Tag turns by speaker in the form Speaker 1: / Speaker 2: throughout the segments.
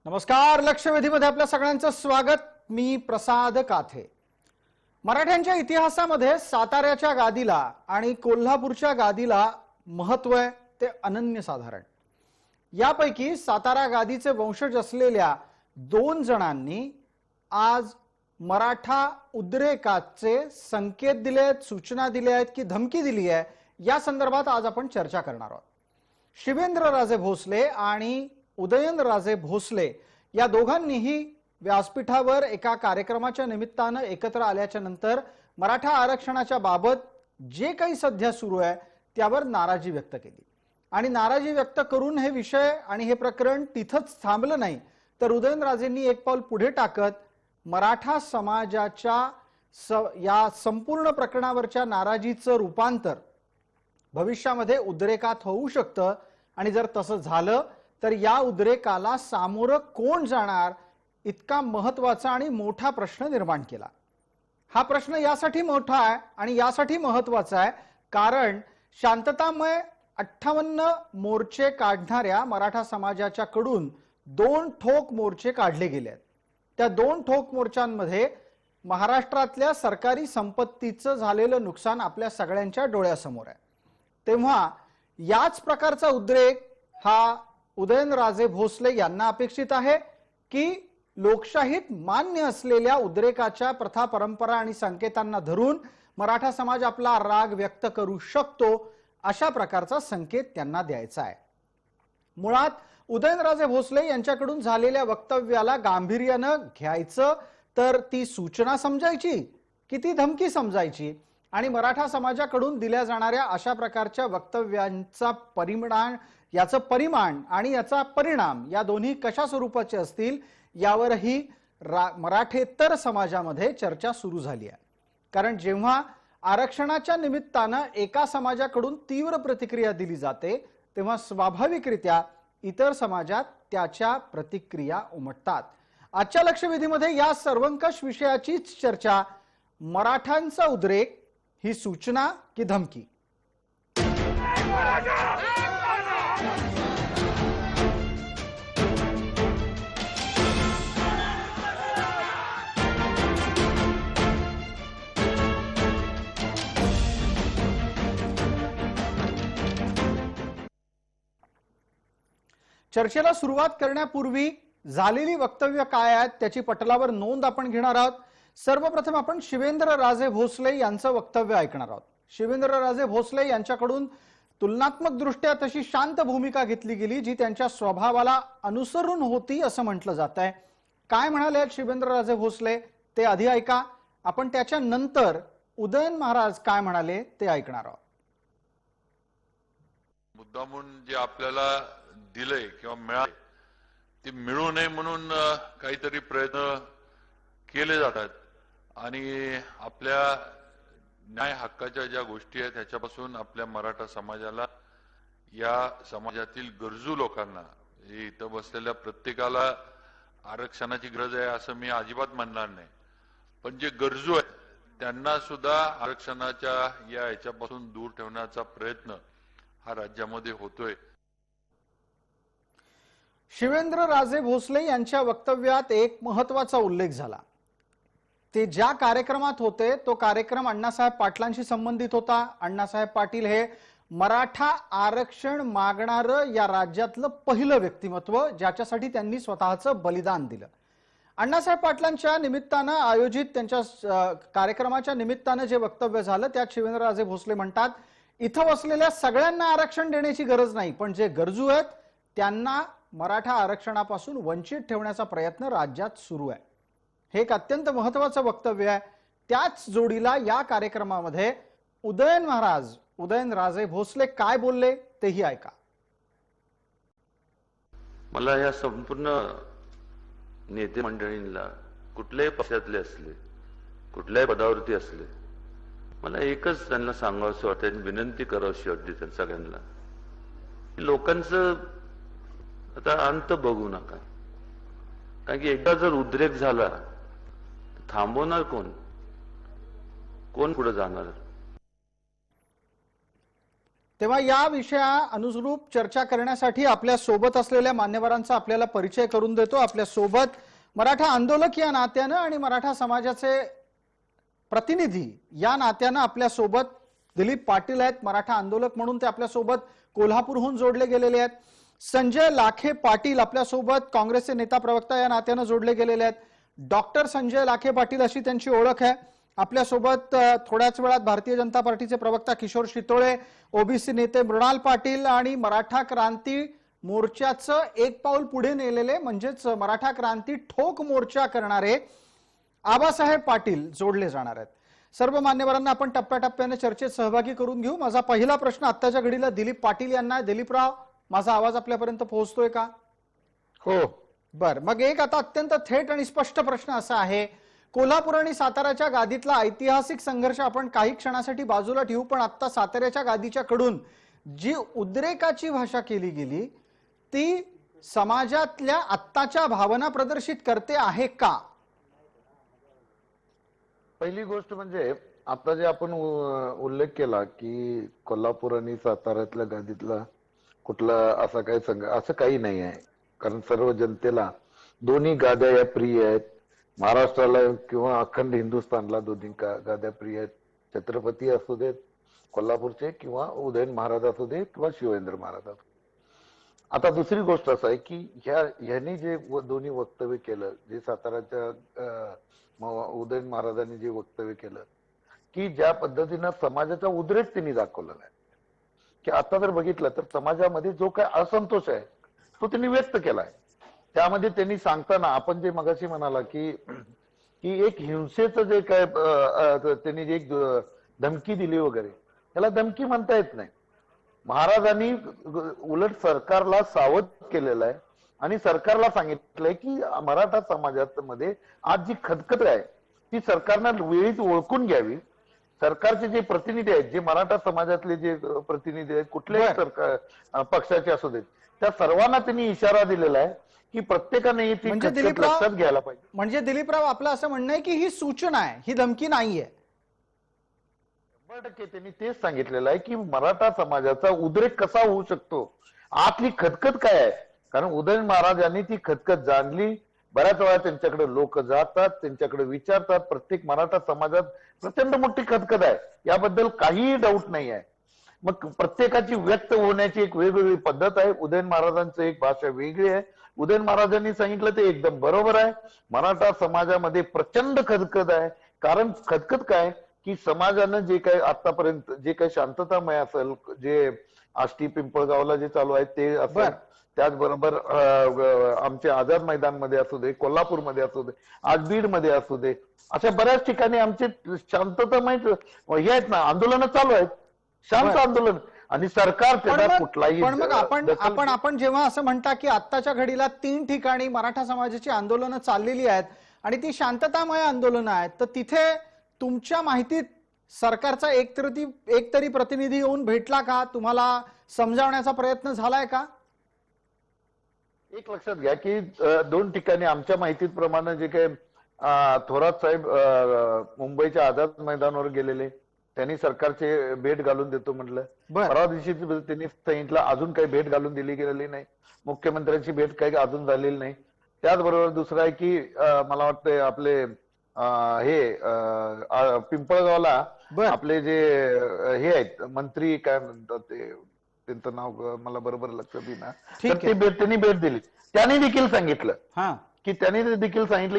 Speaker 1: नमस्कार. लक्षवेधीमध्ये आपल्या सगळ्यांचं स्वागत. मी प्रसाद काथे. मराठ्यांच्या इतिहासामध्ये साताऱ्याच्या गादीला आणि कोल्हापूरच्या गादीला महत्त्व आहे ते अनन्यसाधारण. यापैकी सातारा गादीचे वंशज असलेल्या 2 जणांनी आज मराठा उद्रेकाचे संकेत दिले आहेत, सूचना दिल्या आहेत की धमकी दिली आहे, या संदर्भात आज आपण चर्चा करणार आहोत. शिवेंद्रराजे भोसले आणि उदयनराजे भोसले या दोघांनीही व्यासपीठावर एका कार्यक्रमाच्या निमित्तानं एकत्र आल्याच्या नंतर मराठा आरक्षणाच्या बाबत जे काही सध्या सुरू आहे त्यावर नाराजी व्यक्त केली. आणि नाराजी व्यक्त करून हे विषय आणि हे प्रकरण तिथंच थांबलं नाही, तर उदयनराजेंनी एक पाऊल पुढे टाकत मराठा समाजाच्या या संपूर्ण प्रकरणावरच्या नाराजीचं रूपांतर भविष्यामध्ये उद्रेकात होऊ शकतं आणि जर तसं झालं तर या उद्रेकाला सामोरं कोण जाणार, इतका महत्त्वाचा आणि मोठा प्रश्न निर्माण केला. हा प्रश्न यासाठी मोठा आहे आणि यासाठी महत्त्वाचा आहे कारण शांततामय 58 मोर्चे काढणाऱ्या मराठा समाजाच्या कडून 2 ठोक मोर्चे काढले गेले आहेत. त्या 2 ठोक मोर्चांमध्ये महाराष्ट्रातल्या सरकारी संपत्तीचं झालेलं नुकसान आपल्या सगळ्यांच्या डोळ्यासमोर आहे. तेव्हा याच प्रकारचा उद्रेक हा उदयनराजे भोसले यांना अपेक्षित आहे की लोकशाहीत मान्य असलेल्या उद्रेकाच्या प्रथा, परंपरा आणि संकेतांना धरून मराठा समाज आपला राग व्यक्त करू शकतो, अशा प्रकारचा संकेत त्यांना द्यायचा आहे. मुळात उदयनराजे भोसले यांच्याकडून झालेल्या वक्तव्याला गांभीर्यानं घ्यायचं तर ती सूचना समजायची की ती धमकी समजायची, आणि मराठा समाजाकडून दिल्या जाणाऱ्या अशा प्रकारच्या वक्तव्यांचा परिमाण आणि याचा परिणाम या दोन्ही कशा स्वरूपाचे असतील यावरही मराठेतर समाजामध्ये चर्चा सुरू झाली आहे. कारण जेव्हा आरक्षणाच्या निमित्तानं एका समाजाकडून तीव्र प्रतिक्रिया दिली जाते तेव्हा स्वाभाविकरित्या इतर समाजात त्याच्या प्रतिक्रिया उमटतात. आजच्या लक्षवेधीमध्ये या सर्वंकष विषयाचीच चर्चा. मराठ्यांचा उद्रेक ही सूचना की धमकी? चर्चेला सुरुवात करण्यापूर्वी झालेली वक्तव्य काय आहेत त्याची पटलावर नोंद आपण घेणार आहोत. सर्वप्रथम आपण शिवेंद्रराजे भोसले यांचं वक्तव्य ऐकणार आहोत. शिवेंद्रराजे भोसले यांच्याकडून तुलनात्मक दृष्ट्या तशी शांत भूमिका घेतली गेली जी त्यांच्या स्वभावाला अनुसरून होती असं म्हटलं जात आहे. काय म्हणाले शिवेंद्रराजे भोसले ते आधी ऐका, आपण त्याच्या नंतर उदयन महाराज काय म्हणाले ते ऐकणार आहोत.
Speaker 2: मुद्दामून जे आपल्याला दिलंय किंवा मिळाले ते मिळू नये म्हणून काहीतरी प्रयत्न केले जातात आणि आपल्या न्याय हक्काच्या ज्या गोष्टी आहेत त्याच्यापासून आपल्या मराठा समाजाला, या समाजातील गरजू लोकांना, इथं बसलेल्या प्रत्येकाला आरक्षणाची गरज आहे असं मी अजिबात म्हणणार नाही, पण जे गरजू आहेत त्यांना सुद्धा आरक्षणाच्या या याच्यापासून दूर ठेवण्याचा प्रयत्न हा राज्यामध्ये होतोय.
Speaker 1: शिवेंद्रराजे भोसले यांच्या वक्तव्यात एक महत्त्वाचा उल्लेख झाला. ते ज्या कार्यक्रमात होते तो कार्यक्रम अण्णासाहेब पाटलांशी संबंधित होता. अण्णासाहेब पाटील हे मराठा आरक्षण मागणारं या राज्यातलं पहिलं व्यक्तिमत्व ज्याच्यासाठी त्यांनी स्वतःचं बलिदान दिलं. अण्णासाहेब पाटलांच्या निमित्तानं आयोजित त्यांच्या कार्यक्रमाच्या निमित्तानं जे वक्तव्य झालं त्यात शिवेंद्रराजे भोसले म्हणतात, इथं बसलेल्या सगळ्यांना आरक्षण देण्याची गरज नाही, पण जे गरजू आहेत त्यांना मराठा आरक्षणापासून वंचित ठेवण्याचा प्रयत्न राज्यात सुरू आहे. हे एक अत्यंत महत्त्वाचं वक्तव्य आहे. त्याच जोडीला या कार्यक्रमामध्ये उदयन महाराज, उदयनराजे भोसले काय बोलले तेही ऐका.
Speaker 3: मला या संपूर्ण नेते मंडळींना, कुठल्याही पक्षातले असले, कुठल्याही पदावरती असले, मला एकच त्यांना सांगावंसं वाटतं, विनंती करावीशी वाटते त्या सगळ्यांना, लोकांचं आता अंत बघू नका. कारण की एकदा जर उद्रेक झाला थांबवणार कोण? कोण पुढे जाणार?
Speaker 1: तेव्हा या विषया अनुरूप चर्चा करण्यासाठी आपल्या सोबत असलेल्या मान्यवरांचा आपल्याला परिचय करून देतो। आपल्या सोबत मराठा आंदोलक या नात्यानं आणि मराठा समाजाचे प्रतिनिधी या नात्यानं आपल्या सोबत दिलीप पाटील आहेत। मराठा आंदोलक म्हणून ते आपल्या सोबत कोल्हापूरहून जोडले गेलेले आहेत। संजय लाखे पाटील आपल्या सोबत काँग्रेसचे नेता प्रवक्ता या नात्यानं जोडले गेलेले आहेत। डॉक्टर संजय लाखे पाटील अशी त्यांची ओळख आहे। आपल्या सोबत थोड्याच वेळात भारतीय जनता पार्टीचे प्रवक्ता किशोर शितोळे, ओबीसी नेते मृणाल पाटील आणि मराठा क्रांती मोर्चाचं एक पाऊल पुढे नेलेले म्हणजेच मराठा क्रांती ठोक मोर्चा करणारे आबासाहेब पाटील जोडले जाणार आहेत। सर्व मान्यवरांना आपण टप्प्याटप्प्याने चर्चेत सहभागी करून घेऊ। माझा पहिला प्रश्न आत्ताच्या घडीला दिलीप पाटील यांना आहे। दिलीपराव, माझा आवाज आपल्यापर्यंत पोहोचतोय का?
Speaker 4: हो.
Speaker 1: बर, मग एक आता अत्यंत थेट आणि स्पष्ट प्रश्न असा आहे, कोल्हापूर आणि साताराच्या गादीतला ऐतिहासिक संघर्ष आपण काही क्षणासाठी बाजूला ठेवू, पण आता साताऱ्याच्या गादीच्या कडून जी उद्रेकाची भाषा केली गेली ती समाजातल्या आत्ताच्या भावना प्रदर्शित करते आहे का?
Speaker 4: पहिली गोष्ट म्हणजे आता जे आपण उल्लेख केला की कोल्हापूर आणि साताऱ्यातल्या गादीतला कुठला असा काही असं काही नाही आहे, कारण सर्व जनतेला दोन्ही गाद्या या प्रिय आहेत। महाराष्ट्राला किंवा अखंड हिंदुस्थानला दोन्ही गाद्या प्रिय आहेत। छत्रपती असू देत कोल्हापूरचे किंवा उदयन महाराज असू दे किंवा शिवेंद्र महाराज असू दे। आता दुसरी गोष्ट असं आहे की ह्यांनी जे दोन्ही वक्तव्य केलं, जे साताऱ्याच्या उदयन महाराजांनी जे वक्तव्य केलं की ज्या पद्धतीनं समाजाचा उद्रेक त्यांनी दाखवलेला आहे, की आता जर बघितलं तर समाजामध्ये जो काय असंतोष आहे तो त्यांनी व्यक्त केलाय। त्यामध्ये त्यांनी सांगताना आपण जे मगाशी म्हणाला की एक हिंसेचं जे काय त्यांनी जे एक धमकी दिली वगैरे, त्याला धमकी म्हणता येत नाही। महाराजांनी उलट सरकारला सावध केलेलं आहे आणि सरकारला सांगितलंय की मराठा समाजामध्ये आज जी खदखद आहे ती सरकारनं वेळीच ओळखून घ्यावी। सरकारचे जे प्रतिनिधी आहेत, जे मराठा समाजातले जे प्रतिनिधी आहेत कुठल्याही सरकार पक्षाचे असू देत, त्या सर्वांना त्यांनी इशारा दिलेला आहे की प्रत्येकाने ती खदखद लक्षात घ्यायला पाहिजे।
Speaker 1: म्हणजे दिलीपराव, आपलं असं म्हणणं आहे की ही सूचना आहे, ही धमकी नाहीये?
Speaker 4: 100% त्यांनी तेच सांगितलेलं आहे की मराठा समाजाचा उद्रेक कसा होऊ शकतो, आतली खदखद काय आहे। कारण उदयन महाराजांनी ती खदखद जाणली। बऱ्याच वेळा त्यांच्याकडे लोक जातात, त्यांच्याकडे विचारतात। प्रत्येक मराठा समाजात प्रचंड मोठी खदखद आहे, याबद्दल काहीही डाऊट नाही आहे। मग प्रत्येकाची व्यक्त होण्याची एक वेगवेगळी पद्धत आहे। उदयन महाराजांचं एक भाषा वेगळी आहे। उदयन महाराजांनी सांगितलं ते एकदम बरोबर आहे। मराठा समाजामध्ये प्रचंड खदखद आहे। कारण खदखद काय की समाजानं जे काही आतापर्यंत जे काही शांततामय असेल, जे आष्टी पिंपळगावला जे चालू आहे ते असेल, त्याचबरोबर आमचे आझाद मैदानमध्ये असू दे, कोल्हापूरमध्ये असू दे, आज बीडमध्ये असू दे, अशा बऱ्याच ठिकाणी आमचे शांततामय हे आहेत ना, आंदोलन चालू आहेत, शांत आंदोलन, आणि सरकार त्याचा कुठलाही
Speaker 1: पण मग आपण जेव्हा असं म्हणता की आत्ताच्या घडीला 3 ठिकाणी मराठा समाजाची आंदोलनं चाललेली आहेत आणि ती शांततामय आंदोलनं आहेत, तर तिथे तुमच्या माहितीत सरकारचा एक तरी प्रतिनिधी येऊन भेटला का? तुम्हाला समजावण्याचा प्रयत्न झालाय का?
Speaker 4: एक लक्षात घ्या की 2 ठिकाणी आमच्या माहितीप्रमाणे जे काही थोरात साहेब मुंबईच्या आझाद मैदानावर गेलेले, त्यांनी सरकारचे भेट घालून देतो म्हटलं। परवा दिवशी त्यांनी सांगितलं अजून काही भेट घालून दिली गेलेली नाही, मुख्यमंत्र्यांची भेट काही अजून झालेली नाही। त्याचबरोबर दुसरं आहे की मला वाटतं आपले हे पिंपळगावला आपले जे हे आहेत मंत्री, काय म्हणतात ते, त्यांचं नाव मला बरोबर लक्षात येईना, तर ते त्यांनी भेट दिली। त्यांनी देखील सांगितलं की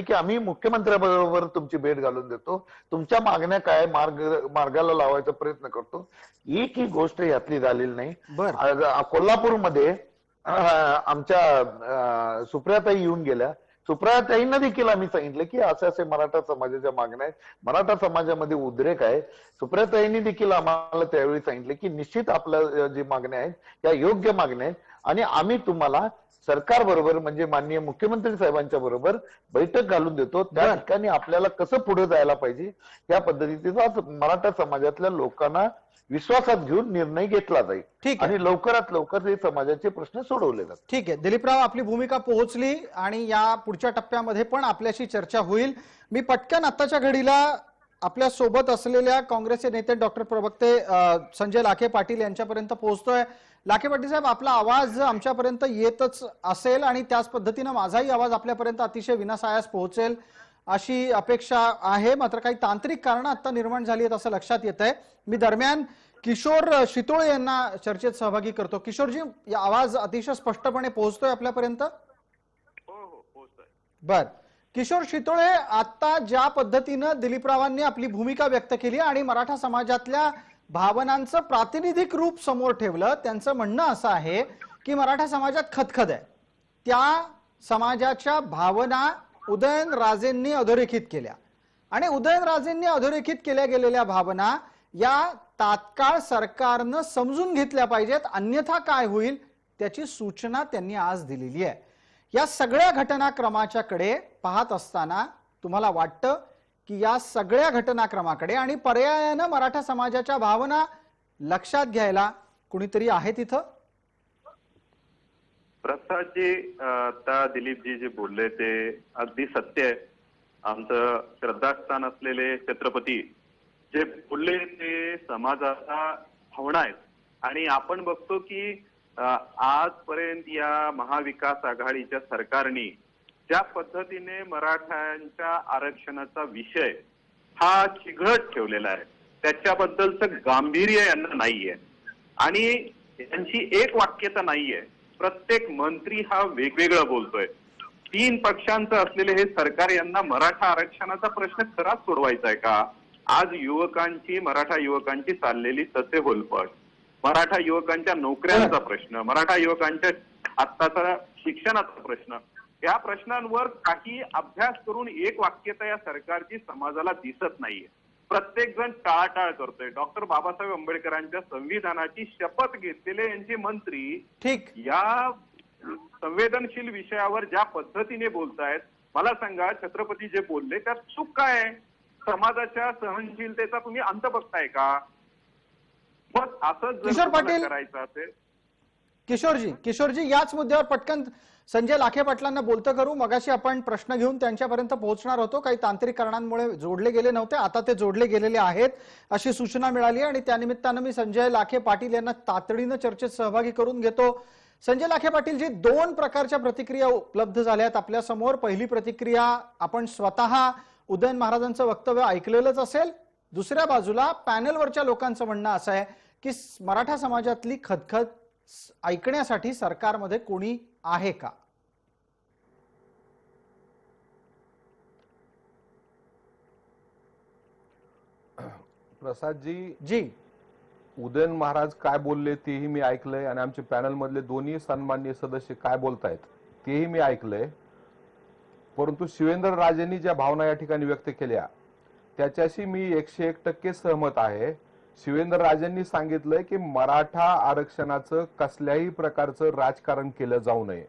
Speaker 4: की आम्ही मुख्यमंत्र्यांबरोबर तुमची भेट घालून देतो, तुमच्या मागण्या काय मार्गाला लावायचा प्रयत्न करतो। एकही गोष्ट यातली झालेली नाही। कोल्हापूरमध्ये आमच्या सुप्रियाताई येऊन गेल्या। सुप्रियाताईंना देखील आम्ही सांगितलं की असे मराठा समाजाच्या मागण्या आहेत, मराठा समाजामध्ये उद्रेक आहे। सुप्रियाताईंनी देखील आम्हाला त्यावेळी सांगितलं की निश्चित आपल्या जी मागण्या आहेत त्या योग्य मागण्या आहेत आणि आम्ही तुम्हाला सरकार बरोबर म्हणजे माननीय मुख्यमंत्री साहेबांच्या बरोबर बैठक घालून देतो। त्या ठिकाणी आपल्याला कसं पुढे जायला पाहिजे या पद्धतीचा मराठा समाजातल्या लोकांना विश्वासात घेऊन निर्णय घेतला जाईल आणि लवकरात लवकर हे समाजाचे प्रश्न सोडवले जातात।
Speaker 1: ठीक आहे दिलीपराव, आपली भूमिका पोहोचली आणि या पुढच्या टप्प्यामध्ये पण आपल्याशी चर्चा होईल। मी पटकन आताच्या घडीला आपल्या सोबत असलेल्या काँग्रेसचे नेते डॉक्टर प्रवक्ते संजय लाखे पाटील यांच्यापर्यंत पोहोचतोय. लाखे पाटील साहेब, आपला आवाज आमच्यापर्यंत येतच असेल आणि त्याच पद्धतीने माझाही आवाज आपल्यापर्यंत अतिशय विनासायास पोहोचेल अशी अपेक्षा आहे. मात्र काही तांत्रिक कारणं आता निर्माण झाली आहेत असं लक्षात येत आहे. मी दरम्यान किशोर शितोळे यांना चर्चेत सहभागी करतो. किशोरजी, या आवाज अतिशय स्पष्टपणे पोहोचतोय आपल्यापर्यंत?
Speaker 5: हो पोहोचतोय.
Speaker 1: बर, किशोर शितोळे, आता ज्या पद्धतीनं दिलीपरावांनी आपली भूमिका व्यक्त केली आणि मराठा समाजातल्या भावनांचं प्रातिनिधिक रूप समोर ठेवलं, त्यांचं म्हणणं असं आहे की मराठा समाजात खदखद आहे. त्या समाजाच्या भावना उदयनराजेंनी अधोरेखित केल्या आणि उदयनराजेंनी अधोरेखित केल्या गेलेल्या भावना या तात्काळ सरकारनं समजून घेतल्या पाहिजेत, अन्यथा काय होईल त्याची सूचना त्यांनी आज दिलेली आहे. या सगळ्या घटनाक्रमाच्या कडे पाहत असताना तुम्हाला वाटतं की या सगळ्या घटनाक्रमाकडे आणि पर्यायानं मराठा समाजाच्या भावना लक्षात घ्यायला कुणीतरी आहे तिथं?
Speaker 5: प्रसादजी, आता दिलीपजी जे बोलले ते अगदी सत्य आहे. आमचं श्रद्धास्थान असलेले छत्रपती जे बोलले ते समाजाचा भावना आहेत. आणि आपण बघतो की आजपर्यंत या महाविकास आघाडीच्या सरकारने ज्या पद्धतीने मराठ्यांच्या आरक्षणाचा विषय हा चिघळत ठेवलेला आहे, त्याच्याबद्दलचं गांभीर्य यांना नाहीये आणि यांची एक वाक्यता नाहीये. प्रत्येक मंत्री हा वेगवेगळं बोलतोय. 3 पक्षांचं असलेले हे सरकार यांना मराठा आरक्षणाचा प्रश्न खराच सोडवायचा आहे का? आज मराठा युवकांची चाललेली तसे होलपट, मराठा युवकांच्या नोकऱ्यांचा प्रश्न, मराठा युवकांच्या आत्ताचा शिक्षणाचा प्रश्न, या प्रश्नांवर काही अभ्यास करून एक वाक्यता या सरकारची समाजाला दिसत नाहीये. प्रत्येक जण टाळाटाळ करतोय. डॉक्टर बाबासाहेब आंबेडकरांच्या संविधानाची शपथ घेतलेले यांचे मंत्री
Speaker 1: ठीक
Speaker 5: या संवेदनशील विषयावर ज्या पद्धतीने बोलतायत, मला सांगा छत्रपती जे बोलले त्यात चूक काय आहे? समाजाच्या सहनशीलतेचा तुम्ही अंत बघताय का? मग असं
Speaker 1: किशोर पाटील
Speaker 5: करायचं असेल.
Speaker 1: किशोरजी, याच मुद्द्यावर पटकन संजय लाखे पाटलांना बोलतं करू. मगाशी आपण प्रश्न घेऊन त्यांच्यापर्यंत पोहोचणार होतो, काही तांत्रिक कारणांमुळे जोडले गेले नव्हते, आता ते जोडले गेलेले आहेत अशी सूचना मिळाली आणि त्यानिमित्तानं मी संजय लाखे पाटील यांना तातडीनं चर्चेत सहभागी करून घेतो. संजय लाखे पाटील जी 2 प्रकारच्या प्रतिक्रिया उपलब्ध झाल्यात आपल्या समोर. पहिली प्रतिक्रिया, आपण स्वतः उदयन महाराजांचं वक्तव्य ऐकलेलंच असेल. दुसऱ्या बाजूला पॅनलवरच्या लोकांचं म्हणणं असं आहे की मराठा समाजातली खदखद ऐकण्यासाठी सरकारमध्ये कोणी आहे का?
Speaker 6: प्रसादजी, उदयन महाराज काय बोलले तेही मी ऐकलंय आणि आमचे पॅनल मधले दोन्ही सन्माननीय सदस्य काय बोलतायत तेही मी ऐकलंय. परंतु शिवेंद्र राजेंनी ज्या भावना या ठिकाणी व्यक्त केल्या त्याच्याशी मी 101% सहमत आहे. शिवेंद्र राजेंनी सांगितलंय की मराठा आरक्षणाचं कसल्याही प्रकारचं राजकारण केलं जाऊ नये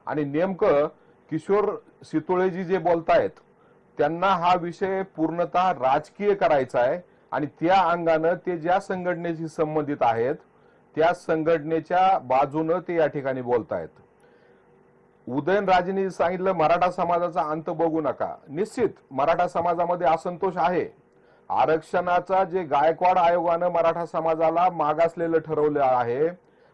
Speaker 6: आणि नेमकं किशोर शितोळेजी जे बोलतायत त्यांना हा विषय पूर्णतः राजकीय करायचा आहे आणि त्या अंगानं ते ज्या संघटनेशी संबंधित आहेत त्या संघटनेच्या बाजूनं ते या ठिकाणी बोलतायत. उदयनराजेंनी सांगितलं मराठा समाजाचा अंत बघू नका. निश्चित मराठा समाजामध्ये असंतोष आहे. आरक्षणाचा जे गायकवाड आयोगानं मराठा समाजाला मागासलेलं ठरवलं आहे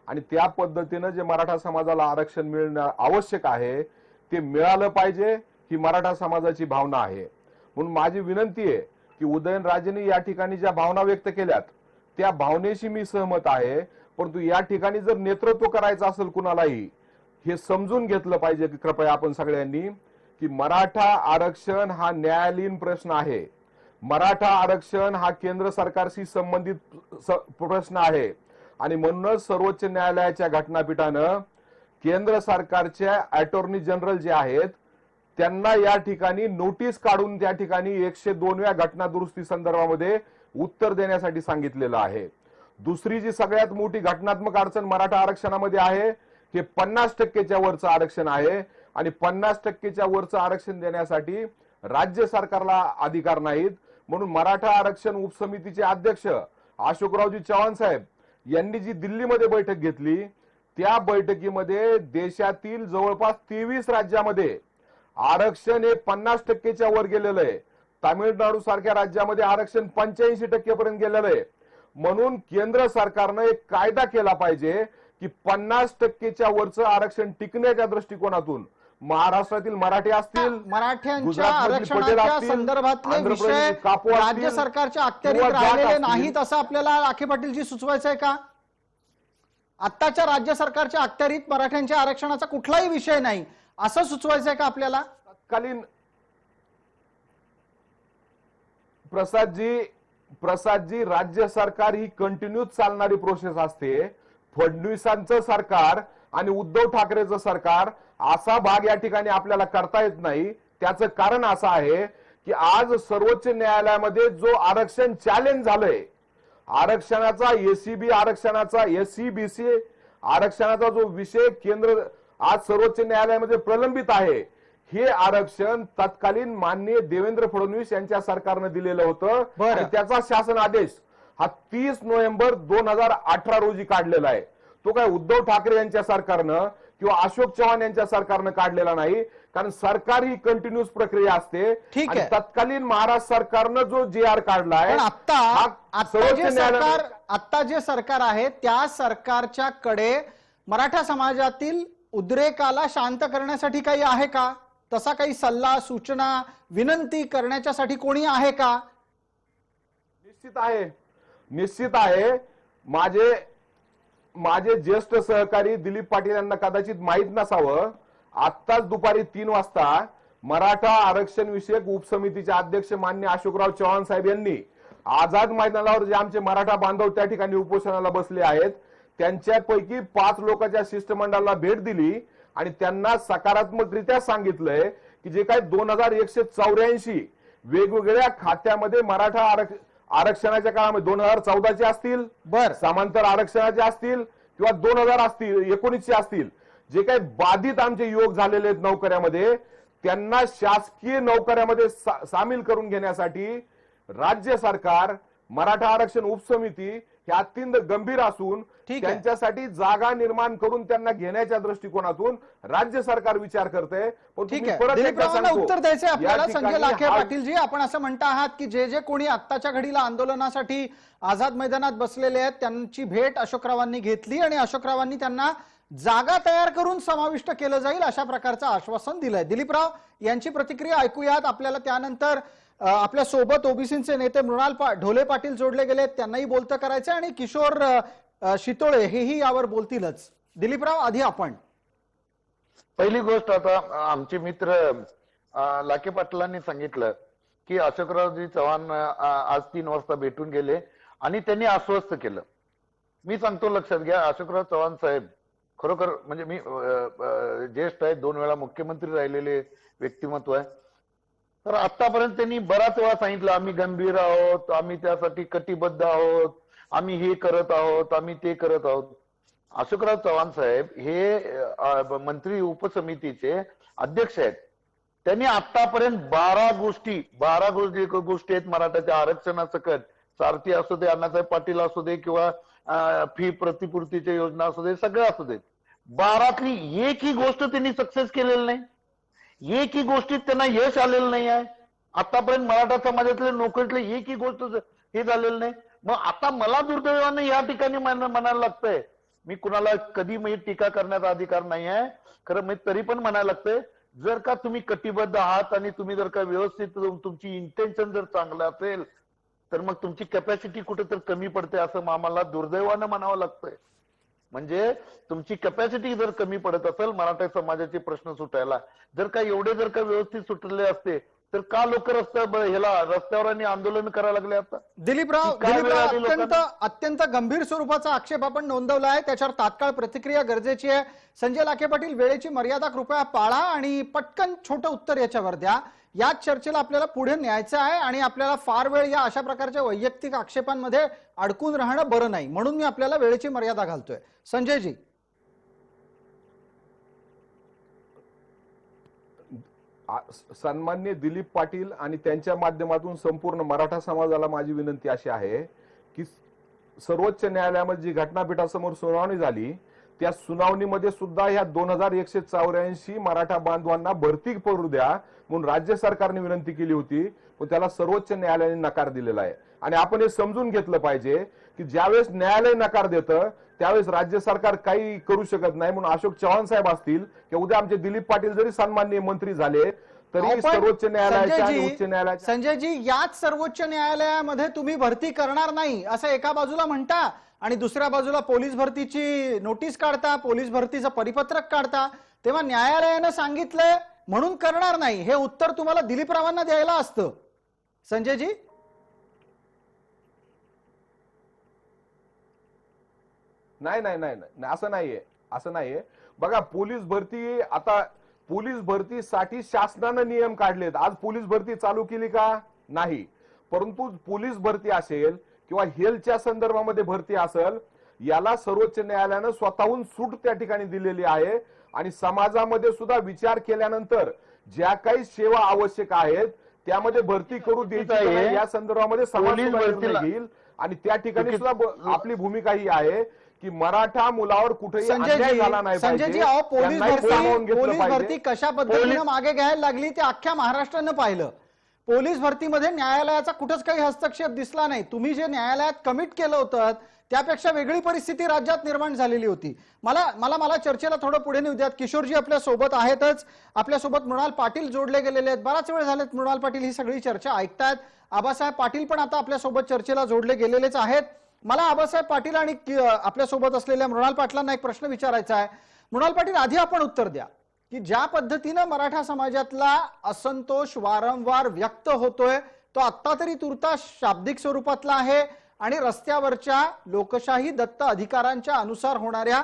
Speaker 6: आणि त्या पद्धतीनं जे मराठा समाजाला आरक्षण मिळणं आवश्यक आहे ते मिळालं पाहिजे ही मराठा समाजाची भावना आहे. म्हणून माझी विनंती आहे की उदयनराजेंनी या ठिकाणी ज्या भावना व्यक्त केल्यात त्या भावनेशी मी सहमत आहे. परंतु या ठिकाणी जर नेतृत्व करायचं असेल कुणालाही हे समजून घेतलं पाहिजे की कृपया आपण सगळ्यांनी की मराठा आरक्षण हा न्यायालयीन प्रश्न आहे. मराठा आरक्षण हा केंद्र सरकारशी संबंधित प्रश्न आहे आणि म्हणूनच सर्वोच्च न्यायालयाच्या घटनापीठानं केंद्र सरकारच्या अटॉर्नी जनरल जे आहेत त्यांना या ठिकाणी नोटीस काढून त्या ठिकाणी 102व्या घटना दुरुस्ती संदर्भामध्ये उत्तर देण्यासाठी सांगितलेलं आहे. दुसरी जी सगळ्यात मोठी घटनात्मक अडचण मराठा आरक्षणामध्ये आहे हे 50%च्या वरचं आरक्षण आहे आणि 50%च्या वरचं आरक्षण देण्यासाठी राज्य सरकारला अधिकार नाहीत. म्हणून मराठा आरक्षण उपसमितीचे अध्यक्ष अशोकरावजी चव्हाण साहेब यांनी जी दिल्लीमध्ये बैठक घेतली त्या बैठकीमध्ये देशातील जवळपास 23 राज्यामध्ये आरक्षण हे 50%च्या वर गेलेलं आहे. तामिळनाडू सारख्या राज्यामध्ये आरक्षण 85% पर्यंत गेलेलं आहे. म्हणून केंद्र सरकारनं एक कायदा केला पाहिजे की 50%च्या वरचं आरक्षण टिकण्याच्या दृष्टिकोनातून महाराष्ट्रातील मराठी असतील,
Speaker 1: मराठ्यांच्या
Speaker 6: गुजरातमधील पटेल
Speaker 1: आरक्षणाच्या
Speaker 6: असतील,
Speaker 1: संदर्भातले
Speaker 6: आंध्र
Speaker 1: विषय
Speaker 6: प्रदेश कापू
Speaker 1: राज्य
Speaker 6: असतील,
Speaker 1: सरकारच्या अखत्यारीत
Speaker 6: किंवा जाट
Speaker 1: राहिलेले
Speaker 6: असतील.
Speaker 1: नाहीत असं आपल्याला लाखे पाटीलजी सुचवायचंय का? आत्ताच्या राज्य सरकारच्या अखत्यारीत मराठ्यांच्या आरक्षणाचा कुठलाही विषय नाही असं सुचवायचंय का आपल्याला?
Speaker 6: तत्कालीन प्रसादजी राज्य सरकार ही कंटिन्यू चालणारी प्रोसेस असते. फडणवीसांचं सरकार आणि उद्धव ठाकरेचं सरकार असा भाग या ठिकाणी आपल्याला करता येत नाही. त्याचं कारण असं आहे की आज सर्वोच्च न्यायालयामध्ये जो आरक्षण चॅलेंज झालंय, आरक्षणाचा एसीबी आरक्षणाचा एससीबीसी आरक्षणाचा जो विषय केंद्र आज सर्वोच्च न्यायालयामध्ये प्रलंबित आहे, हे आरक्षण तत्कालीन माननीय देवेंद्र फडणवीस यांच्या सरकारनं दिलेलं होतं.
Speaker 1: बरं.
Speaker 6: आणि त्याचा शासन आदेश हा 30 नोव्हेंबर 2018 रोजी काढलेला आहे. तो काय उद्धव ठाकरे यांच्या सरकारनं किंवा अशोक चव्हाण यांच्या सरकारनं काढलेला नाही, कारण सरकार ही कंटिन्यूस प्रक्रिया असते.
Speaker 1: ठीक
Speaker 6: आणि
Speaker 1: आहे.
Speaker 6: तत्कालीन महाराष्ट्र सरकारनं जो जे आर काढलाय,
Speaker 1: पण
Speaker 6: सर्वोच्च
Speaker 1: आता जे सरकार आहे त्या सरकारच्या कडे मराठा समाजातील उद्रेकाला शांत करण्यासाठी काही आहे का? तसा काही सल्ला, सूचना, विनंती करण्याच्यासाठी कोणी आहे का?
Speaker 6: निश्चित आहे. माझे ज्येष्ठ सहकारी दिलीप पाटील यांना कदाचित माहीत नसावं, आत्ताच दुपारी 3 वाजता मराठा आरक्षण विषयक उपसमितीचे अध्यक्ष मान्य अशोकराव चव्हाण साहेब यांनी आझाद मैदानावर जे आमचे मराठा बांधव त्या ठिकाणी उपोषणाला बसले आहेत त्यांच्यापैकी 5 लोकांच्या शिष्टमंडळाला भेट दिली आणि त्यांना सकारात्मकरित्या सांगितलंय की जे काही 2184 वेगवेगळ्या खात्यामध्ये मराठा आरक्षणाच्या काळामध्ये 2014चे असतील, समांतर आरक्षणाचे असतील किंवा 2019चे असतील, जे काही बाधित आमचे युवक झालेले आहेत नोकऱ्यामध्ये, त्यांना शासकीय नोकऱ्यामध्ये सामील करून घेण्यासाठी राज्य सरकार मराठा आरक्षण उपसमिती हे अत्यंत गंभीर असून त्यांच्यासाठी जागा निर्माण करून त्यांना घेण्याच्या दृष्टिकोनातून राज्य सरकार विचार करते.
Speaker 1: ठीक आहे, दिलीपरावांना उत्तर द्यायचंय आपल्याला. संजय लाखे पाटीलजी, आपण असं म्हणता आहात की जे जे कोणी आत्ताच्या घडीला आंदोलनासाठी आझाद मैदानात बसलेले आहेत त्यांची भेट अशोकरावांनी घेतली आणि अशोकरावांनी त्यांना जागा तयार करून समाविष्ट केलं जाईल अशा प्रकारचं आश्वासन दिलंय. दिलीपराव यांची प्रतिक्रिया ऐकूयात. आपल्याला त्यानंतर आपल्या सोबत ओबीसीचे नेते मृणाल ढोले पाटील जोडले गेले, त्यांनाही बोलतं करायचं आणि किशोर शितोळे हेही यावर बोलतीलच. दिलीपराव, आधी आपण.
Speaker 4: पहिली गोष्ट, आता आमचे मित्र लाखे पाटलांनी सांगितलं की अशोकरावजी चव्हाण आज 3 वाजता भेटून गेले आणि त्यांनी आश्वस्त केलं. मी सांगतो, लक्षात घ्या, अशोकराव चव्हाण साहेब खरोखर म्हणजे मी ज्येष्ठ आहे, 2 वेळा मुख्यमंत्री राहिलेले व्यक्तिमत्व आहे. तर आतापर्यंत त्यांनी बराच वेळा सांगितलं आम्ही गंभीर आहोत, आम्ही त्यासाठी कटिबद्ध आहोत, आम्ही हे करत आहोत, आम्ही ते करत आहोत. अशोकराव चव्हाण साहेब हे मंत्री उपसमितीचे अध्यक्ष आहेत. त्यांनी आतापर्यंत 12 गोष्टी आहेत मराठाच्या आरक्षणासकट, सारथी असू दे, अण्णासाहेब पाटील असू दे किंवा फी प्रतिपूर्तीच्या योजना असू दे, सगळं असू दे, 12तली एकही गोष्ट त्यांनी सक्सेस केलेली नाही. एकही गोष्टीत त्यांना यश आलेलं नाही आहे. आतापर्यंत मराठा समाजातले नोकरीतले एकही गोष्ट हे झालेलं नाही. मग आता मला दुर्दैवाने या ठिकाणी म्हणायला लागतंय, मी कुणाला कधी मी टीका करण्याचा अधिकार नाही आहे, खरं मी तरी पण म्हणायला लागतंय, जर का तुम्ही कटिबद्ध आहात आणि तुम्ही जर का व्यवस्थित तुमची इंटेन्शन जर चांगलं असेल तर मग तुमची कॅपॅसिटी कुठे तर कमी पडते असं आम्हाला दुर्दैवानं म्हणावं लागतंय. म्हणजे तुमची कॅपॅसिटी जर कमी पडत असेल मराठा समाजाचे प्रश्न सुटायला, जर का एवढे जर का व्यवस्थित सुटले असते तर का लोक रस्त्यावर आणि आंदोलन करायला लागले आता?
Speaker 1: दिलीपराव, अत्यंत गंभीर स्वरूपाचा आक्षेप आपण नोंदवला आहे, त्याच्यावर तात्काळ प्रतिक्रिया गरजेची आहे. संजय लाखे पाटील, वेळेची मर्यादा कृपया पाळा आणि पटकन छोटं उत्तर याच्यावर द्या. याच चर्चेला आपल्याला पुढे न्यायचं आहे आणि आपल्याला फार वेळ या अशा प्रकारच्या वैयक्तिक आक्षेपांमध्ये अडकून राहणं बरं नाही, म्हणून मी आपल्याला वेळेची मर्यादा घालतोय. संजयजी.
Speaker 6: सन्माननीय दिलीप पाटील आणि त्यांच्या माध्यमातून संपूर्ण मराठा समाजाला माझी विनंती अशी आहे की सर्वोच्च न्यायालयामध्ये जी घटनापीठासमोर सुनावणी झाली त्या सुनावणीमध्ये सुद्धा ह्या 2184 मराठा बांधवांना भरती करू द्या म्हणून राज्य सरकारने विनंती केली होती, पण त्याला सर्वोच्च न्यायालयाने नकार दिलेला आहे. आणि आपण हे समजून घेतलं पाहिजे की ज्यावेळेस न्यायालय नकार देतं त्यावेळेस राज्य सरकार काही करू शकत नाही. म्हणून अशोक चव्हाण साहेब असतील किंवा उद्या आमचे दिलीप पाटील जरी सन्माननीय मंत्री झाले तरी सर्वोच्च न्यायालयाच्या आणि उच्च न्यायालयाच्या
Speaker 1: संजयजी, याच सर्वोच्च न्यायालयामध्ये तुम्ही भरती करणार नाही असं एका बाजूला म्हणता आणि दुसऱ्या बाजूला पोलीस भरतीची नोटीस काढता, पोलीस भरतीचं परिपत्रक काढता, तेव्हा न्यायालयानं सांगितलंय म्हणून करणार नाही हे उत्तर तुम्हाला दिलीपरावांना द्यायला असतं. संजयजी,
Speaker 6: नाही नाही नाही नाही असं नाहीये. बघा, पोलीस भरतीसाठी शासनानं नियम काढलेत. आज पोलीस भरती चालू केली का? नाही. परंतु पोलीस भरती असेल किंवा हेल्थच्या संदर्भामध्ये भरती असेल, याला सर्वोच्च न्यायालयानं स्वतःहून सूट त्या ठिकाणी दिलेली आहे. आणि समाजामध्ये सुद्धा विचार केल्यानंतर ज्या काही सेवा आवश्यक आहेत त्यामध्ये भरती करू द्यायची या संदर्भामध्ये समाज निर्णय घेईल. आणि त्या ठिकाणी सुद्धा आपली भूमिका ही आहे की मराठा मुलावर कुठेही अन्याय झाला नाही
Speaker 1: संजयजी,
Speaker 6: पाहिजे.
Speaker 1: पोलीस भरती कशा पद्धतीने मागे घ्यायला लागली ते अख्ख्या महाराष्ट्रानं पाहिलं. पोलीस भरतीमध्ये न्यायालयाचा कुठंच काही हस्तक्षेप दिसला नाही. तुम्ही जे न्यायालयात कमिट केलं होतं त्यापेक्षा वेगळी परिस्थिती राज्यात निर्माण झालेली होती. मला चर्चेला थोडं पुढे नेऊ द्यात. किशोरजी आपल्या सोबत आहेतच, आपल्यासोबत मृणाल पाटील जोडले गेलेले आहेत. बराच वेळ झालेत मृणाल पाटील ही सगळी चर्चा ऐकतायत. आबासाहेब पाटील पण आता आपल्यासोबत चर्चेला जोडले गेलेलेच आहेत. मला आबासाहेब पाटील आणि आपल्यासोबत असलेल्या मृणाल पाटलांना एक प्रश्न विचारायचा आहे. मृणाल पाटील, आधी आपण उत्तर द्या की ज्या पद्धतीनं मराठा समाजातला असंतोष वारंवार व्यक्त होतोय तो आत्ता तरी तुर्तास शाब्दिक स्वरूपातला आहे आणि रस्त्यावरच्या लोकशाही दत्त अधिकारांच्या अनुसार होणाऱ्या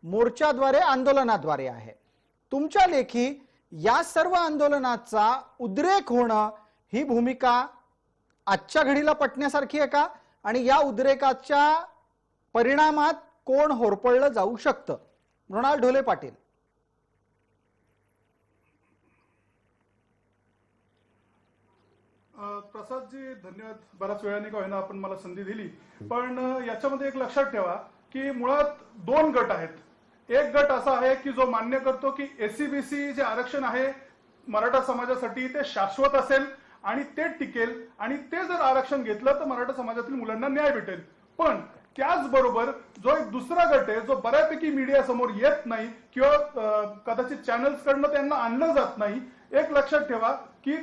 Speaker 1: मोर्चाद्वारे, आंदोलनाद्वारे आहे. तुमच्या लेखी या सर्व आंदोलनाचा उद्रेक होणं ही भूमिका आजच्या घडीला पटण्यासारखी आहे का? आणि या उद्रेकाच्या परिणामात कोण होरपळलं जाऊ शकतं? मृणाल ढोले पाटील.
Speaker 7: प्रसादजी, धन्यवाद. बऱ्याच वेळाने का होईना आपण मला संधी दिली. पण याच्यामध्ये एक लक्षात ठेवा की मुळात दोन गट आहेत. एक गट असा आहे की जो मान्य करतो की एससीबीसी जे आरक्षण आहे मराठा समाजासाठी ते शाश्वत असेल आणि ते टिकेल आणि ते जर आरक्षण घेतलं तर मराठा समाजातील मुलांना न्याय भेटेल. पण त्याचबरोबर जो एक दुसरा गट आहे जो बऱ्यापैकी मीडिया समोर येत नाही किंवा कदाचित चॅनल्स कडनं त्यांना आणलं जात नाही. एक लक्षात ठेवा की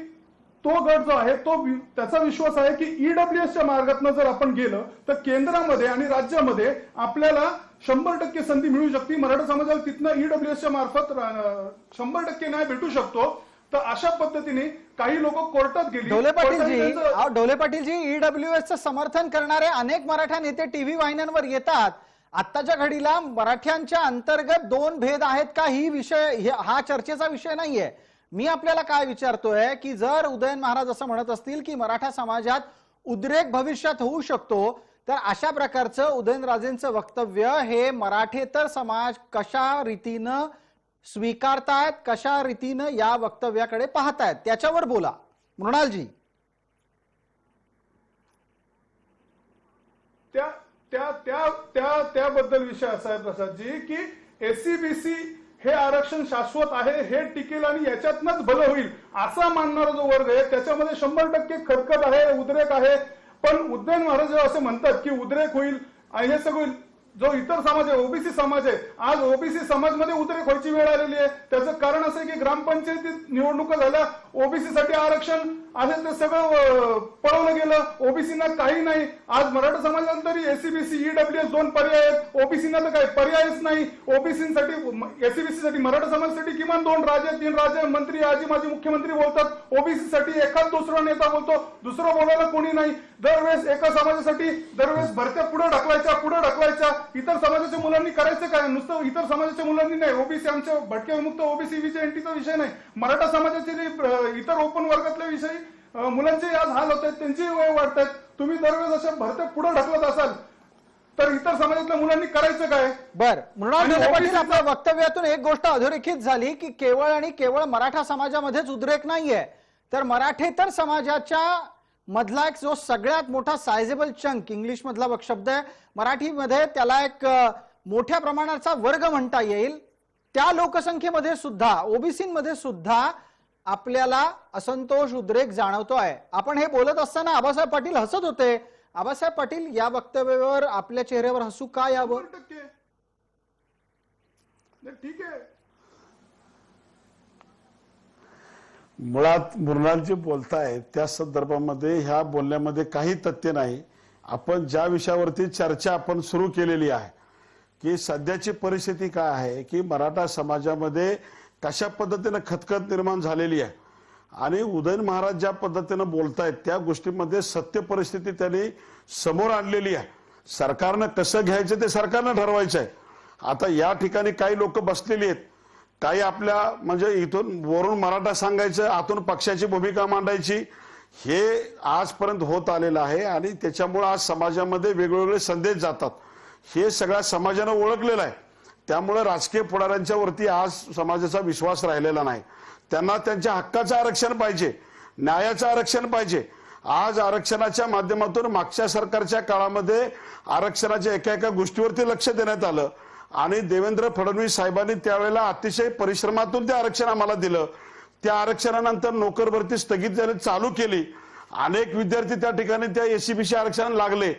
Speaker 7: तो गट जो आहे तो त्याचा विश्वास आहे की ईडब्ल्यूएसच्या मार्गातून जर आपण गेलं तर केंद्रामध्ये आणि राज्यामध्ये आपल्याला 100% संधी मिळू शकते. मराठा समाजाला तिथनं ईडब्ल्यूएसच्या मार्फत 100% न्याय भेटू शकतो. तर अशा पद्धतीने काही लोक कोर्टात गेली.
Speaker 1: ढोले पाटीलजी, ईडब्ल्यूएसचं समर्थन करणारे अनेक मराठा नेते टीव्ही वाहिन्यांवर येतात. आत्ताच्या घडीला मराठ्यांच्या अंतर्गत दोन भेद आहेत का हा चर्चेचा विषय नाहीये. मी आपल्याला काय विचारतोय की जर उदयन महाराज असं म्हणत असतील की मराठा समाजात उद्रेक भविष्यात होऊ शकतो तर अशा प्रकारचं उदयनराजेंचं वक्तव्य हे मराठेतर समाज कशा रीतीनं स्वीकारतायत, कशा रीतीनं या वक्तव्याकडे पाहतायत त्याच्यावर बोला. मृणालजी.
Speaker 7: त्याबद्दल विषय असा आहे प्रसादजी की एससीबीसी हे आरक्षण शाश्वत आहे, हे टिकेल आणि याच्यातनच भलं होईल असा मानणारा जो वर्ग आहे त्याच्यामध्ये 100% खरकत आहे, उद्रेक आहे. पण उदयन महाराज असे म्हणतात की उद्रेक होईल आणि हे सगळं जो इतर समाज आहे ओबीसी समाज आहे, आज ओबीसी समाज मध्ये उद्रेक व्हायची वेळ आलेली आहे. त्याचं कारण असं आहे की ग्रामपंचायतीत निवडणुका झाल्या, ओबीसी साठी आरक्षण आहे ते सगळं पळवलं गेलं, ओबीसीना काही नाही. आज मराठा समाजाला तरी एससीबीसी ईडब्ल्यूएस दोन पर्याय आहेत, ओबीसीना तर काही पर्यायच नाही. ओबीसीसाठी एससीबीसी साठी मराठा समाजासाठी किमान 2 राजे 3 राजे मंत्री आजी माजी मुख्यमंत्री बोलतात. ओबीसी साठी एखाद दुसरा नेता बोलतो, दुसरं बोलायला कोणी नाही. दरवेळेस एका समाजासाठी दरवेळेस भरत्या पुढे ढकलायच्या. इतर समाजाच्या मुलांनी करायचं काय? नुसतं इतर समाजाच्या मुलांनी नाही, ओबीसी आमच्या भटक्या विमुक्त ओबीसी विजयंतीचा विषय नाही, मराठा समाजाचे जे इतर ओपन वर्गातल्या विषयी मुलांचे आज हाल होत आहेत, त्यांची वय वाढत आहेत. तुम्ही दरवेळेस अशा भरत्या पुढे ढकलत असाल तर इतर समाजातल्या मुलांनी करायचं काय?
Speaker 1: बरं, मृणाल पाटील, आपल्या वक्तव्यातून एक गोष्ट अधोरेखित झाली की केवळ आणि केवळ मराठा समाजामध्येच उद्रेक नाहीये तर मराठेतर समाजाच्या मधला एक जो सगळ्यात मोठा सायझेबल चंक, इंग्लिश मधला शब्द आहे, मराठीमध्ये त्याला एक मोठ्या प्रमाणाचा वर्ग म्हणता येईल त्या लोकसंख्येमध्ये सुद्धा ओबीसीमध्ये सुद्धा आपल्याला असंतोष उद्रेक जाणवतोय. आपण हे बोलत असताना आबासाहेब पाटील हसत होते. आबासाहेब पाटील, या वक्तव्यावर आपल्या चेहऱ्यावर हसू का यावं?
Speaker 7: 100% नाही, ठीक आहे.
Speaker 8: मुळात मृणाल जे बोलतायत त्या संदर्भामध्ये ह्या बोलण्यामध्ये काही तथ्य नाही. आपण ज्या विषयावरती चर्चा आपण सुरू केलेली आहे की सध्याची परिस्थिती काय आहे की मराठा समाजामध्ये कशा पद्धतीने खतखत निर्माण झालेली आहे आणि उदयन महाराज ज्या पद्धतीने बोलतायत त्या गोष्टीमध्ये सत्य परिस्थिती त्यांनी समोर आणलेली आहे. सरकारनं कसं घ्यायचं ते सरकारनं ठरवायचं आहे. आता या ठिकाणी काही लोक बसलेली आहेत, काही आपल्या म्हणजे इथून वरून मराठा सांगायचं, आतून पक्षाची भूमिका मांडायची, हे आजपर्यंत होत आलेलं आहे आणि त्याच्यामुळे आज समाजामध्ये वेगवेगळे संदेश जातात. हे सगळ्या समाजानं ओळखलेलं आहे. त्यामुळे राजकीय पुढाऱ्यांच्या वरती आज समाजाचा विश्वास राहिलेला नाही. त्यांना त्यांच्या हक्काचं आरक्षण पाहिजे, न्यायाचं आरक्षण पाहिजे. आज आरक्षणाच्या माध्यमातून मागच्या सरकारच्या काळामध्ये आरक्षणाच्या एका एका गोष्टीवरती लक्ष देण्यात आलं आणि देवेंद्र फडणवीस साहेबांनी त्यावेळेला अतिशय परिश्रमातून ते आरक्षण आम्हाला दिलं. त्या आरक्षणानंतर नोकर भरती स्थगित झाली, चालू केली. अनेक विद्यार्थी त्या ठिकाणी त्या एससीबीसी आरक्षणाला लागले.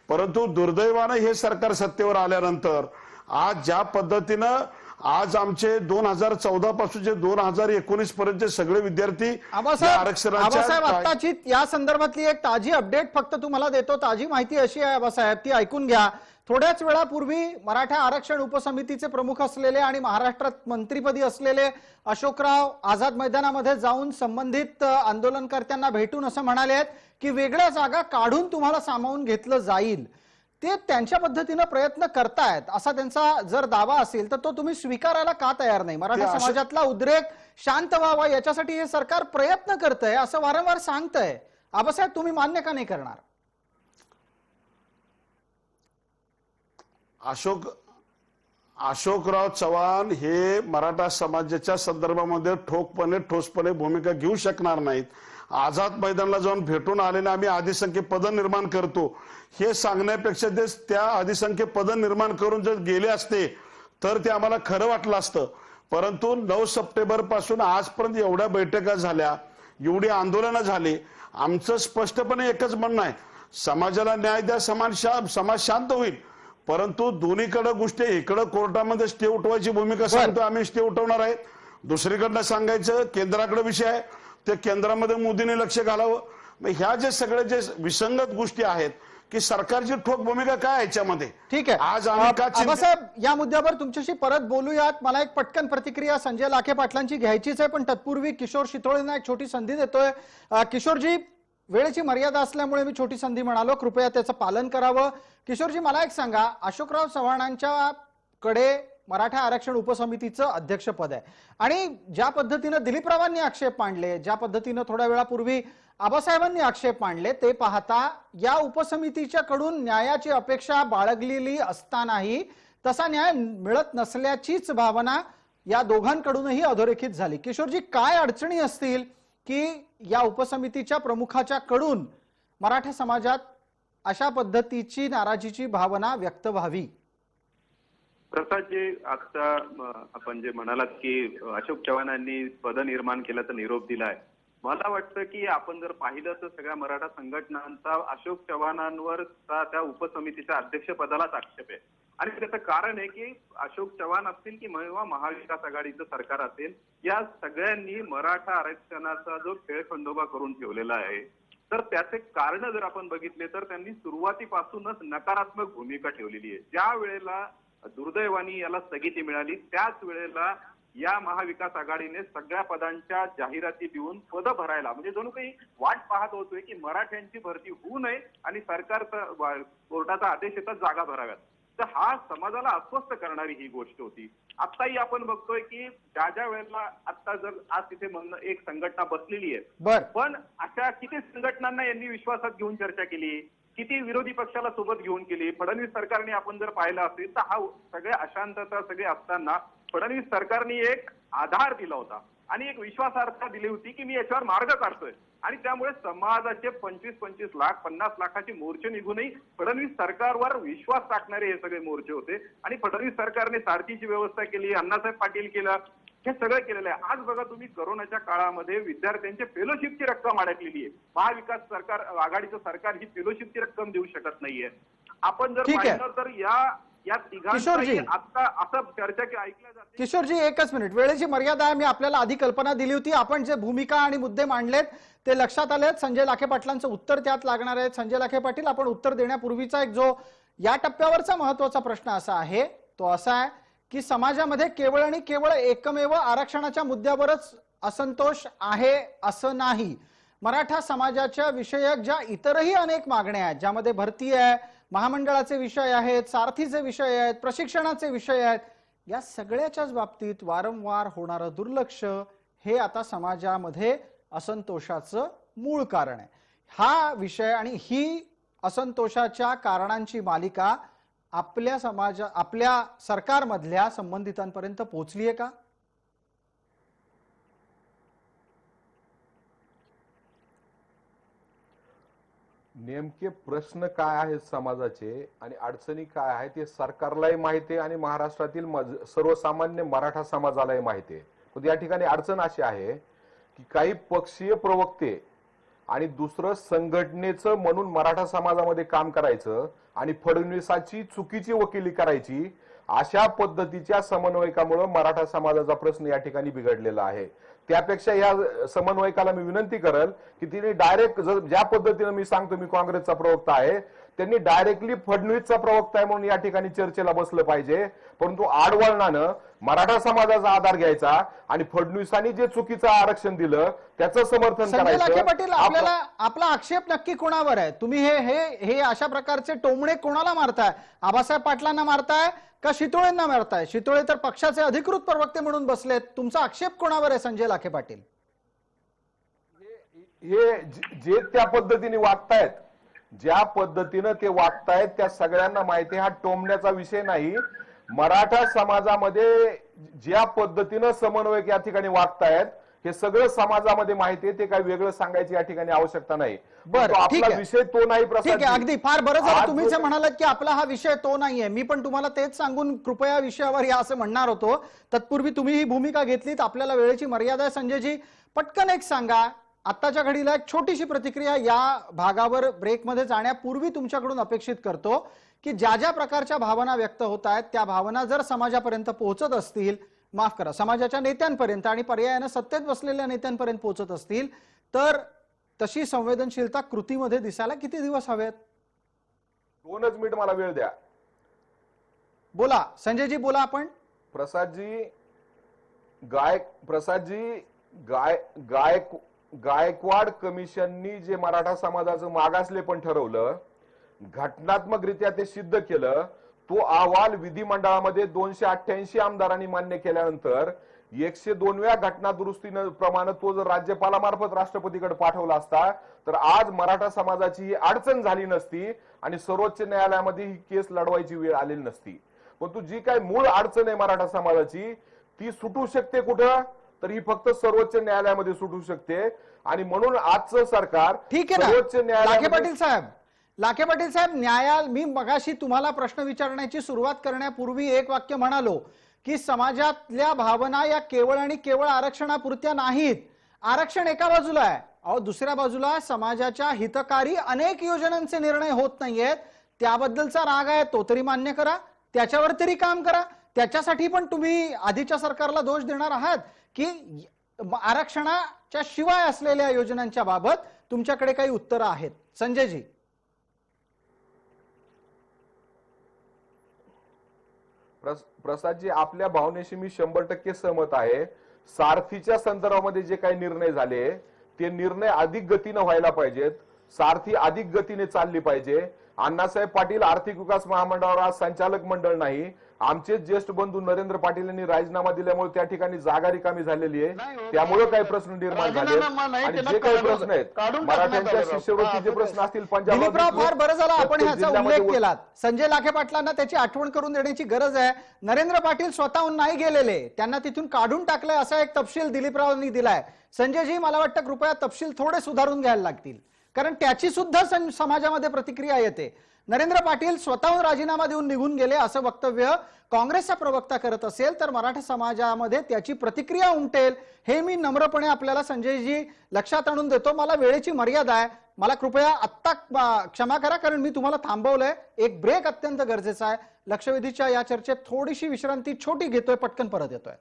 Speaker 8: परंतु दुर्दैवानं हे सरकार सत्तेवर आल्यानंतर आज ज्या पद्धतीनं आज आमचे 2014 पासूनचे 2019 पर्यंतचे सगळे विद्यार्थी
Speaker 1: आबासाहेब आत्ताची या संदर्भातली एक ताजी अपडेट फक्त तुम्हाला देतो. ताजी माहिती अशी आहे आबासाहेब, ती ऐकून घ्या. थोड्याच वेळापूर्वी मराठा आरक्षण उपसमितीचे प्रमुख असलेले आणि महाराष्ट्रात मंत्रीपदी असलेले अशोकराव आझाद मैदानामध्ये जाऊन संबंधित आंदोलनकर्त्यांना भेटून असं म्हणाले आहेत की वेगळ्या जागा काढून तुम्हाला सामावून घेतलं जाईल. ते त्यांच्या पद्धतीनं प्रयत्न करतायत असा त्यांचा जर दावा असेल तर तो तुम्ही स्वीकारायला का तयार नाही? मराठा समाजातला उद्रेक शांत व्हावा याच्यासाठी हे सरकार प्रयत्न करतंय असं वारंवार सांगतंय. आबासाहेब, तुम्ही मान्य का नाही करणार?
Speaker 8: अशोकराव चव्हाण हे मराठा समाजाच्या संदर्भामध्ये ठोसपणे भूमिका घेऊ शकणार नाहीत. आझाद मैदानाला जाऊन भेटून आलेले आम्ही अधिसंख्य पद निर्माण करतो हे सांगण्यापेक्षा ते त्या अधिसंख्य पद निर्माण करून जर गेले असते तर ते आम्हाला खरं वाटलं असतं. परंतु 9 सप्टेंबर पासून आजपर्यंत एवढ्या बैठका झाल्या, एवढी आंदोलनं झाली. आमचं स्पष्टपणे एकच म्हणणं आहे, समाजाला न्याय द्या, समाज शांत होईल. परंतु दोन्हीकडे गोष्टी, इकडं कोर्टामध्ये स्टे उठवायची भूमिका सांगतो आम्ही, स्टे उठवणार आहे. दुसरीकडनं सांगायचं केंद्राकडे विषय आहे, ते केंद्रामध्ये मोदींनी लक्ष घालावं. ह्या जे सगळे जे विसंगत गोष्टी आहेत की सरकारची ठोक भूमिका काय याच्यामध्ये.
Speaker 1: ठीक आहे,
Speaker 8: आज
Speaker 1: आबासाहेब या मुद्द्यावर तुमच्याशी परत बोलूयात. मला एक पटकन प्रतिक्रिया संजय लाखे पाटलांची घ्यायचीच आहे, पण तत्पूर्वी किशोर शितोळेंना एक छोटी संधी देतोय. किशोरजी, वेळेची मर्यादा असल्यामुळे मी छोटी संधी म्हणालो, कृपया त्याचं पालन करावं. किशोरजी, मला एक सांगा, अशोकराव चव्हाणांच्या कडे मराठा आरक्षण उपसमितीचं अध्यक्षपद आहे आणि ज्या पद्धतीनं दिलीपरावांनी आक्षेप मांडले, ज्या पद्धतीनं थोड्या वेळापूर्वी आबासाहेबांनी आक्षेप मांडले, ते पाहता या उपसमितीच्या कडून न्यायाची अपेक्षा बाळगलेली असतानाही तसा न्याय मिळत नसल्याचीच भावना या दोघांकडूनही अधोरेखित झाली. किशोरजी, काय अडचणी असतील की या उपसमितीच्या प्रमुखाच्या कडून मराठा समाजात अशा पद्धतीची नाराजीची भावना व्यक्त व्हावी?
Speaker 5: प्रसादजी, आता आपण जे म्हणालात की अशोक चव्हाणांनी पद निर्माण केल्याचा निरोप दिलाय, मला वाटतं की आपण जर पाहिलं तर सगळ्या मराठा संघटनांचा अशोक चव्हाणांवर त्या उपसमितीच्या अध्यक्षपदालाच आक्षेप आहे. आणि त्याचं कारण आहे की अशोक चव्हाण असतील किंवा महाविकास आघाडीचं सरकार असेल, या सगळ्यांनी मराठा आरक्षणाचा जो खेळखंडोबा करून ठेवलेला आहे, तर त्याचे कारण जर आपण बघितले तर त्यांनी सुरुवातीपासूनच नकारात्मक भूमिका ठेवलेली आहे. ज्या वेळेला दुर्दैवानी याला स्थगिती मिळाली त्याच वेळेला या महाविकास आघाडीने सगळ्या पदांच्या जाहिराती देऊन पद भरायला, म्हणजे जणू काही वाट पाहत होतोय की मराठ्यांची भरती होऊ नये आणि सरकारचा कोर्टाचा आदेश येतात जागा भराव्यात. तर हा समाजाला अस्वस्थ करणारी ही गोष्ट होती. आताही आपण बघतोय की ज्या वेळेला आता जर आज तिथे एक संघटना बसलेली आहे, पण अशा किती संघटनांना यांनी विश्वासात घेऊन चर्चा केली, किती विरोधी पक्षाला सोबत घेऊन केली. फडणवीस सरकारने आपण जर पाहिलं असेल तर हा सगळे अशांतता सगळे असताना फडणवीस सरकारने एक आधार दिला होता आणि एक विश्वासार्हता दिली होती की मी याच्यावर मार्ग काढतोय आणि त्यामुळे समाजाचे 25-25 लाख 50 लाखाचे मोर्चे निघूनही फडणवीस सरकारवर विश्वास टाकणारे हे सगळे मोर्चे होते आणि फडणवीस सरकारने सारथीची व्यवस्था केली, अण्णासाहेब पाटील केलं, हे सगळं केलेलं आहे. आज बघा तुम्ही कोरोनाच्या काळामध्ये विद्यार्थ्यांच्या फेलोशिपची रक्कम अडकलेली आहे. महाविकास सरकार आघाडीचं सरकार ही फेलोशिपची रक्कम देऊ शकत नाहीये. आपण जर
Speaker 1: ठीक आहे.
Speaker 5: पाहिलं तर या
Speaker 1: किशोरजी.
Speaker 5: तिघांची आता असं चर्चा की ऐकल्या जाते.
Speaker 1: किशोरजी, एकच मिनिट, वेळेची मर्यादा आहे. मी आपल्याला आधी कल्पना दिली होती. आपण जे भूमिका आणि मुद्दे मांडलेत ते लक्षात आलेत. संजय लाखे पाटलांचं उत्तर त्यात लागणार आहे. संजय लाखे पाटील, आपण उत्तर देण्यापूर्वीचा एक जो या टप्प्यावरचा महत्वाचा प्रश्न असा आहे, तो असा आहे की समाजामध्ये केवळ आणि केवळ एकमेव आरक्षणाच्या मुद्द्यावरच असंतोष आहे असं नाही. मराठा समाजाच्या विषयक ज्या इतरही अनेक मागण्या आहेत, ज्यामध्ये भरती आहे, महामंडळाचे विषय आहेत, सारथीचे विषय आहेत, प्रशिक्षणाचे विषय आहेत, या सगळ्याच्याच बाबतीत वारंवार होणारं दुर्लक्ष हे आता समाजामध्ये असंतोषाचं मूळ कारण आहे. हा विषय आणि ही असंतोषाच्या कारणांची मालिका आपल्या सरकारमधल्या संबंधितांपर्यंत पोहोचली आहे का?
Speaker 6: नेमके प्रश्न काय आहेत समाजाचे आणि अडचणी काय आहेत हे सरकारलाही माहिती आहे आणि महाराष्ट्रातील सर्वसामान्य मराठा समाजालाही माहिती आहे. पण या ठिकाणी अडचण अशी आहे की काही पक्षीय प्रवक्ते आणि दुसरं संघटनेचं म्हणून मराठा समाजामध्ये काम करायचं आणि फडणवीसाची चुकीची वकिली करायची, अशा पद्धतीच्या समन्वयकामुळे मराठा समाजाचा प्रश्न या ठिकाणी बिघडलेला आहे. त्यापेक्षा या समन्वयकाला मी विनंती करेल की तिने डायरेक्ट, ज्या पद्धतीने मी सांगतो मी काँग्रेसचा प्रवक्ता आहे, त्यांनी डायरेक्टली फडणवीसचा प्रवक्ता आहे म्हणून या ठिकाणी चर्चेला बसलं पाहिजे. परंतु आडवळणानं मराठा समाजाचा आधार घ्यायचा आणि फडणवीसांनी जे चुकीचं आरक्षण दिलं त्याचं समर्थन
Speaker 1: संजय लाखे पाटील,
Speaker 6: करायचं.
Speaker 1: आपला आक्षेप नक्की कोणावर आहे? तुम्ही हे अशा प्रकारचे टोमणे कोणाला मारताय? आबासाहेब पाटलांना मारताय का शितोळेंना मारताय? शितोळे तर पक्षाचे अधिकृत प्रवक्ते म्हणून बसलेत. तुमचा आक्षेप कोणावर आहे संजय लाखे पाटील?
Speaker 6: हे जे त्या पद्धतीने वागतायत, ज्या पद्धतीनं ते वागतायत त्या सगळ्यांना माहिती, हा टोमण्याचा विषय नाही. मराठा समाजामध्ये ज्या पद्धतीनं समन्वयक या ठिकाणी वागतायत हे सगळं समाजामध्ये माहिती आहे. ते काही वेगळं सांगायची या ठिकाणी आवश्यकता नाही.
Speaker 1: बरं, ठीक
Speaker 6: आपला
Speaker 1: आहे.
Speaker 6: विषय तो नाही.
Speaker 1: ठीक आहे, अगदी फार बरं झालं
Speaker 6: आज
Speaker 1: तुम्हीच
Speaker 6: जो-
Speaker 1: म्हणालात की आपला हा विषय तो नाहीये. मी पण तुम्हाला तेच सांगून कृपया विषयावर या असं म्हणणार होतो. तत्पूर्वी तुम्ही ही भूमिका घेतलीत. आपल्याला वेळेची मर्यादा आहे. संजयजी, पटकन एक सांगा, आत्ताच्या घडीला एक छोटीशी प्रतिक्रिया या भागावर ब्रेकमध्ये जाण्यापूर्वी तुमच्याकडून अपेक्षित करतो की ज्या ज्या प्रकारच्या भावना व्यक्त होत आहेत त्या भावना जर समाजापर्यंत पोहोचत असतील, माफ करा, समाजाच्या नेत्यांपर्यंत आणि पर्यायानं सत्तेत बसलेल्या नेत्यांपर्यंत पोहोचत असतील, तर तशी संवेदनशीलता कृतीमध्ये दिसायला किती दिवस हवेत?
Speaker 6: 2 मिनिट मला वेळ द्या.
Speaker 1: बोला संजयजी, बोला आपण.
Speaker 6: प्रसादजी गायकवाड कमिशननी जे मराठा समाजाचं मागासले पण ठरवलं, घटनात्मकरित्या ते सिद्ध केलं. तो अहवाल विधिमंडळामध्ये 288 आमदारांनी मान्य केल्यानंतर 102व्या घटना दुरुस्तीनं प्रमाणे तो जर राज्यपालामार्फत राष्ट्रपतीकडे पाठवला असता तर आज मराठा समाजाची ही अडचण झाली नसती आणि सर्वोच्च न्यायालयामध्ये ही केस लढवायची वेळ आलेली नसती. परंतु जी काय मूळ अडचण आहे मराठा समाजाची ती सुटू शकते कुठं? तर ही फक्त सर्वोच्च न्यायालयामध्ये सुटू शकते. आणि म्हणून आजचं सरकार
Speaker 1: ठीक आहे
Speaker 6: सर्वोच्च
Speaker 1: ना लाखे पाटील साहेब, मी मगाशी तुम्हाला प्रश्न विचारण्याची सुरुवात करण्यापूर्वी एक वाक्य म्हणालो की समाजातल्या भावना या केवळ आणि केवळ आरक्षणापुरत्या नाहीत. आरक्षण एका बाजूला आहे, अहो दुसऱ्या बाजूला समाजाच्या हितकारी अनेक योजनांचे निर्णय होत नाहीयेत. त्याबद्दलचा राग आहे, तो तरी मान्य करा, त्याच्यावर तरी काम करा. त्याच्यासाठी पण तुम्ही आधीच्या सरकारला दोष देणार आहात की आरक्षणाच्या शिवाय असलेल्या योजनांच्या बाबत तुमच्याकडे काही उत्तरं आहेत? संजयजी.
Speaker 6: प्रसादजी, आपल्या भावनेशी मी 100% सहमत आहे. सारथीच्या संदर्भामध्ये जे काही निर्णय झाले ते निर्णय अधिक गतीनं व्हायला पाहिजेत. सारथी अधिक गतीने चालली पाहिजे. अण्णासाहेब पाटील आर्थिक विकास महामंडळावर आज संचालक मंडळ नाही. आमचे ज्येष्ठ बंधू नरेंद्र पाटील यांनी राजीनामा दिल्यामुळे त्या ठिकाणी जागा रिकामी झालेली आहे. त्यामुळे काही प्रश्न निर्माण झाले आणि जे काही प्रश्न आहेत मराठ्यांच्या शिष्यवृत्तीचे प्रश्न असतील
Speaker 1: दिलीपराव, फार बरं झालं आपण ह्याचा उल्लेख
Speaker 6: जिल्ह्यामध्ये
Speaker 1: केलात. संजय लाखे पाटलांना त्याची आठवण करून देण्याची गरज आहे. नरेंद्र पाटील स्वतःहून नाही गेलेले, त्यांना तिथून काढून टाकलंय असा एक तपशील दिलीपरावांनी दिलाय. संजयजी, मला वाटतं कृपया तपशील थोडे सुधारून घ्यायला लागतील, कारण त्याची सुद्धा समाजामध्ये प्रतिक्रिया येते. नरेंद्र पाटील स्वतःहून राजीनामा देऊन निघून गेले असं वक्तव्य काँग्रेसचा प्रवक्ता करत असेल तर मराठा समाजामध्ये त्याची प्रतिक्रिया उमटेल, हे मी नम्रपणे आपल्याला संजयजी लक्षात आणून देतो. मला वेळेची मर्यादा आहे, मला कृपया आत्ता क्षमा करा, कारण मी तुम्हाला थांबवलंय. एक ब्रेक अत्यंत गरजेचा आहे. लक्षवेधीच्या या चर्चेत थोडीशी विश्रांती छोटी घेतोय, पटकन परत येतोय.